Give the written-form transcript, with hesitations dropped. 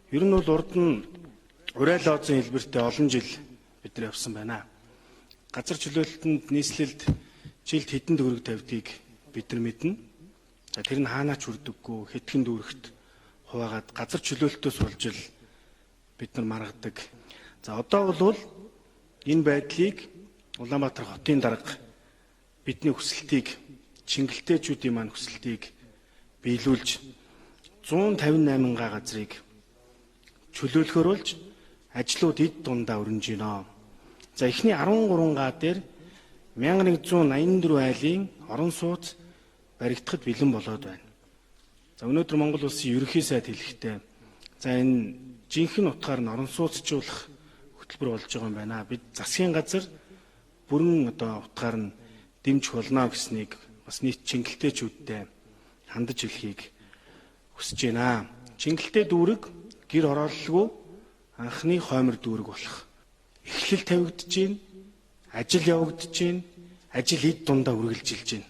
Ер нь бол урд нь урайль оозын хэлбэртэй олон жил бид нар явсан байна. Газар чөлөөлөлтөнд нийслэлд жилд хэдэн төгрөг тавьдгийг бид нар мэднэ. За тэр нь хаанаач хүрдэггүй, хэдхэн дүүрэгт хуваагаад газар чөлөөлөлтөөс болж л бид нар маргадаг. За одоо бол энэ байдлыг Улаанбаатар хотын дарга бидний хүсэлтийг, Чингэлтэйчүүдийн маань хүсэлтийг биелүүлж 158 га газрыг чөлөөлөхөөр болж ажлууд эд дундаа өрнөж байна. За эхний 13 га дээр 1184 айлын орон сууц баригдахад бэлэн болоод байна. За өнөөдөр Монгол улсын ерөнхий сайд хэлэхдээ за энэ жинхэнэ утгаар нь орон сууцжуулах хөтөлбөр болж байгаа юм байна. Бид засгийн газар бүрэн утгаар нь дэмжих болно гэснийг бас нийт Чингэлтэйчүүдтэй хандаж хэлхийг хүсэж байна. Чингэлтэй дүүрэг гэр хорооллгүй анхны хоймор дүүрэг болох. Эхлэл тавигдж байна, ажил явагдаж байна, ажил эд дундаа үргэлжилж байна.